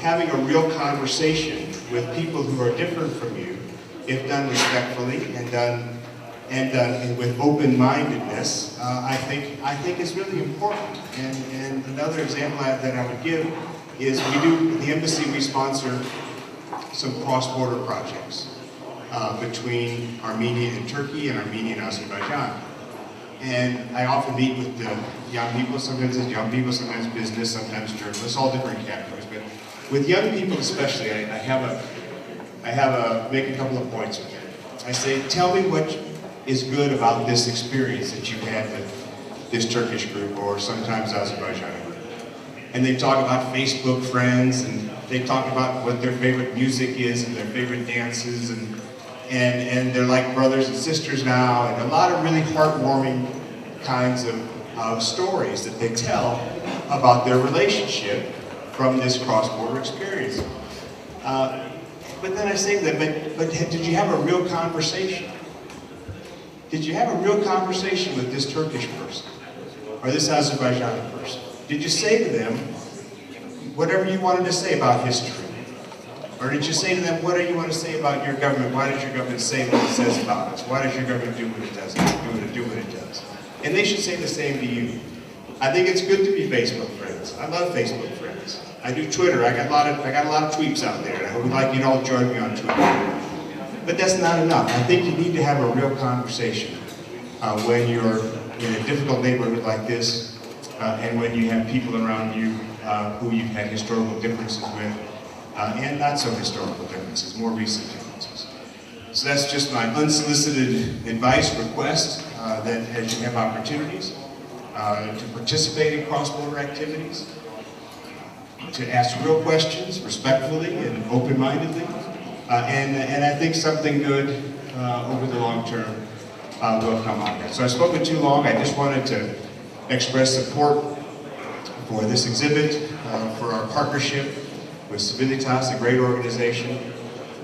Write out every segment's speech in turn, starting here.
having a real conversation with people who are different from you, if done respectfully and done with open-mindedness, I think is really important. And another example that I would give is the embassy, we sponsor some cross-border projects between Armenia and Turkey and Armenia and Azerbaijan. And I often meet with the young people, sometimes it's young people, sometimes business, sometimes journalists, all different categories. But with young people especially, I make a couple of points with them. I say, tell me what is good about this experience that you had with this Turkish group or sometimes Azerbaijan group. And they talk about Facebook friends, and they talk about what their favorite music is and their favorite dances, and they're like brothers and sisters now, and a lot of really heartwarming kinds of stories that they tell about their relationship from this cross-border experience. But then I say to them, but did you have a real conversation? Did you have a real conversation with this Turkish person or this Azerbaijani person? Did you say to them whatever you wanted to say about history? Or did you say to them, what do you want to say about your government? Why does your government say what it says about us? Why does your government do what it does? Do what it does? And they should say the same to you. I think it's good to be Facebook friends. I love Facebook friends. I do Twitter. I got a lot of tweets out there. I would like you to all join me on Twitter. But that's not enough. I think you need to have a real conversation when you're in a difficult neighborhood like this, and when you have people around you who you've had historical differences with, and not so historical differences, more recent differences. So that's just my unsolicited advice, request, that as you have opportunities to participate in cross-border activities, to ask real questions respectfully and open-mindedly, and I think something good over the long term will come out of that. So I've spoken too long. I just wanted to express support for this exhibit, for our partnership with Civilitas, a great organization,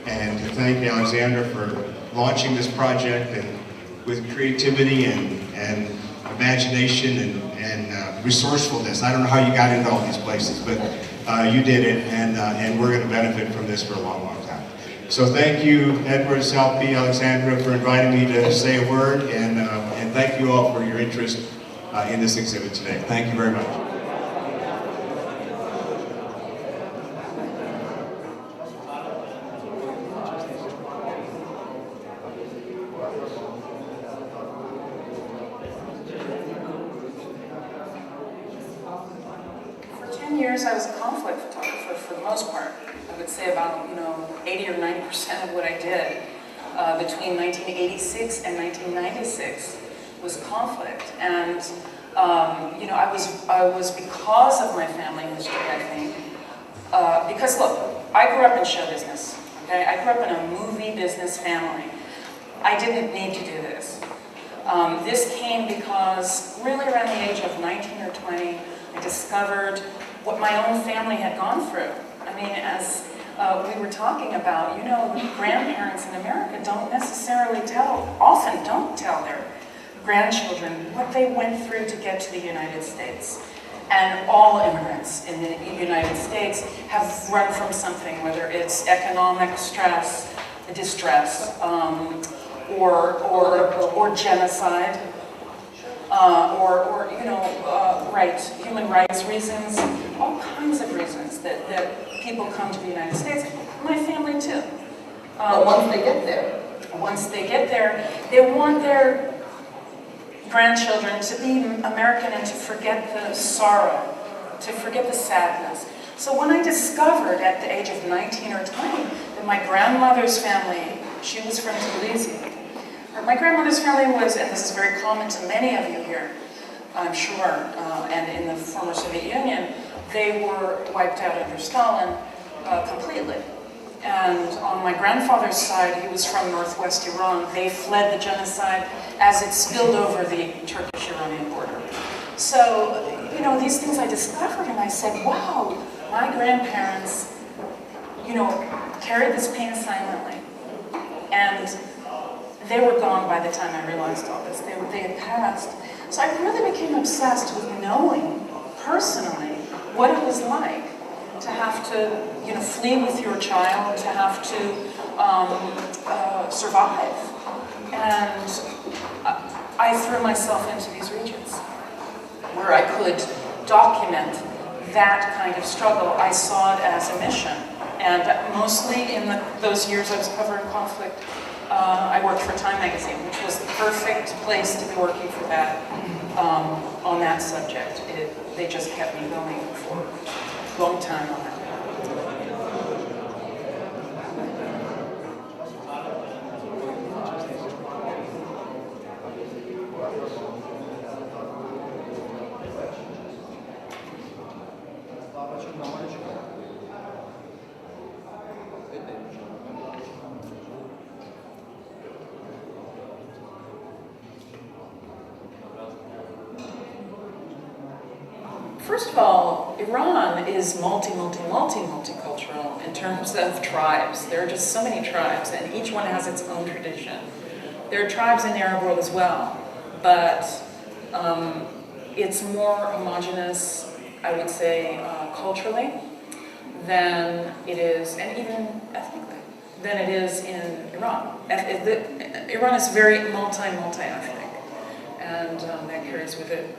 and to thank Alexandra for launching this project and with creativity and imagination and resourcefulness. I don't know how you got into all these places, but you did it, and we're going to benefit from this for a long, long time. So thank you, Edward, Salpi, Alexandra, for inviting me to say a word, and thank you all for your interest in this exhibit today. Thank you very much. I was a conflict photographer for the most part. I would say about 80 or 90% of what I did between 1986 and 1996 was conflict. And I was because of my family history, I think. Because look, I grew up in show business. Okay, I grew up in a movie business family. I didn't need to do this. This came because really around the age of 19 or 20, I discovered what my own family had gone through. I mean, as we were talking about, grandparents in America often don't tell their grandchildren what they went through to get to the United States. And all immigrants in the United States have run from something, whether it's economic stress, distress, or genocide, human rights reasons, all kinds of reasons that people come to the United States. My family too. But once they get there, they want their grandchildren to be American and to forget the sorrow, to forget the sadness. So when I discovered at the age of 19 or 20 that my grandmother's family, she was from Tbilisi. My grandmother's family was, and this is very common to many of you here, I'm sure, and in the former Soviet Union, they were wiped out under Stalin completely. And on my grandfather's side, he was from northwest Iran. They fled the genocide as it spilled over the Turkish-Iranian border. So, these things I discovered, and I said, wow, my grandparents, carried this pain silently. And they were gone by the time I realized all this. They had passed. So I really became obsessed with knowing, personally, what it was like to have to, flee with your child, to have to survive. And I threw myself into these regions where I could document that kind of struggle. I saw it as a mission. And mostly in those years I was covering conflict, I worked for Time magazine, which was the perfect place to be working for that, on that subject. They just kept me going for a long time on that. First of all, Iran is multicultural in terms of tribes. There are just so many tribes, and each one has its own tradition. There are tribes in the Arab world as well, but it's more homogenous, I would say, culturally than it is, and even ethnically, than it is in Iran. Iran is very multi-ethnic, and that carries with it,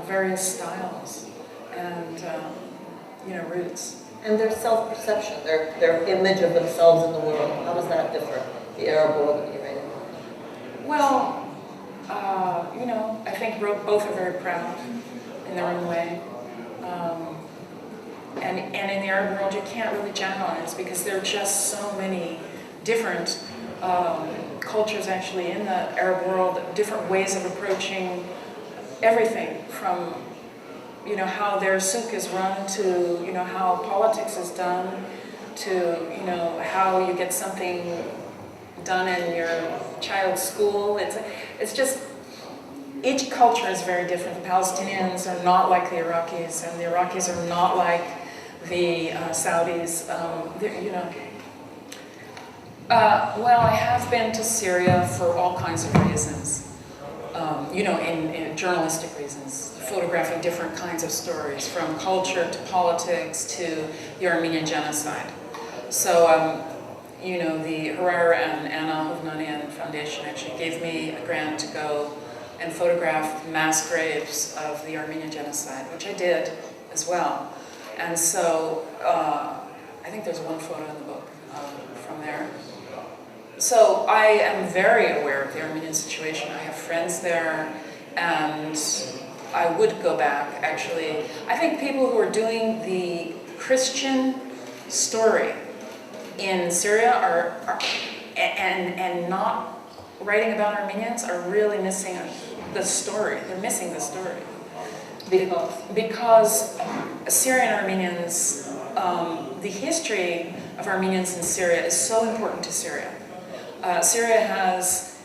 various styles and, roots. And their self-perception, their image of themselves in the world, how does that differ, the Arab world and the Iranian? Well, I think both are very proud in their own way. And in the Arab world, you can't really generalize because there are just so many different cultures actually in the Arab world, different ways of approaching everything from, how their souk is run to, how politics is done to, how you get something done in your child's school. It's just, each culture is very different. The Palestinians are not like the Iraqis, and the Iraqis are not like the Saudis. Well, I have been to Syria for all kinds of reasons. In journalistic reasons, photographing different kinds of stories, from culture to politics to the Armenian genocide. So, the Harar and Anna Hovnanian Foundation actually gave me a grant to go and photograph mass graves of the Armenian genocide, which I did as well. And so, I think there's one photo in the book from there. So I am very aware of the Armenian situation. I have friends there, and I would go back, actually. I think people who are doing the Christian story in Syria and not writing about Armenians are really missing the story. They're missing the story. Because Syrian Armenians, the history of Armenians in Syria is so important to Syria. Syria has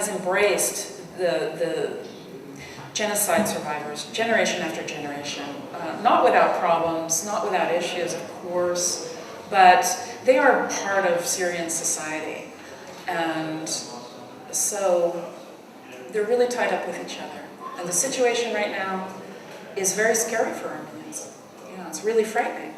embraced the genocide survivors generation after generation, not without problems, not without issues, of course, but they are part of Syrian society, and so they're really tied up with each other. And the situation right now is very scary for Armenians. It's really frightening.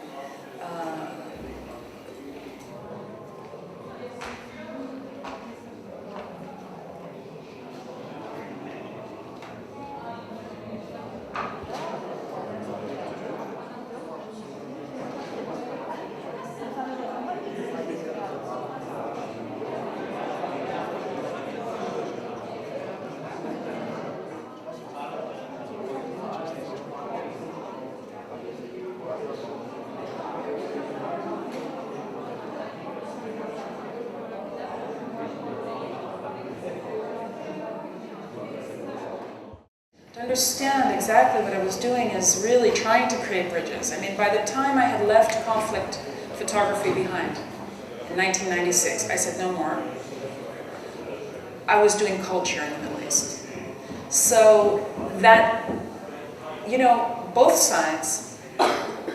Understand exactly what I was doing is really trying to create bridges. I mean, by the time I had left conflict photography behind in 1996, I said no more. I was doing culture in the Middle East. So that, both sides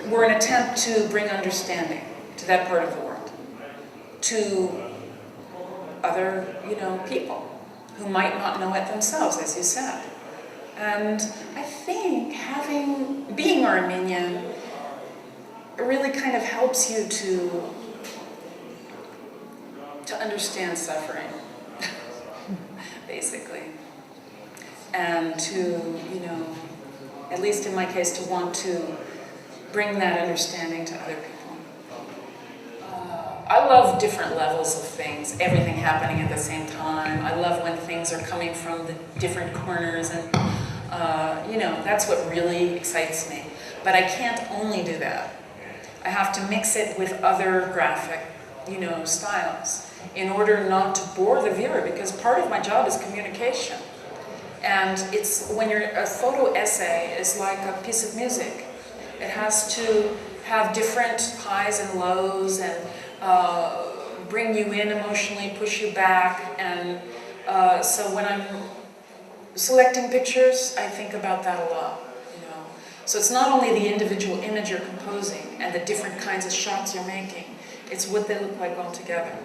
were an attempt to bring understanding to that part of the world, to other, people who might not know it themselves, as you said. And I think being Armenian really kind of helps you to understand suffering, basically. And to, you know, at least in my case, to want to bring that understanding to other people. I love different levels of things, everything happening at the same time. I love when things are coming from the different corners, and you know, that's what really excites me. But I can't only do that. I have to mix it with other graphic, you know, styles in order not to bore the viewer, because part of my job is communication. And it's when a photo essay is like a piece of music. It has to have different highs and lows and bring you in emotionally, push you back. And so when I'm selecting pictures, I think about that a lot, you know. So it's not only the individual image you're composing and the different kinds of shots you're making, it's what they look like all together.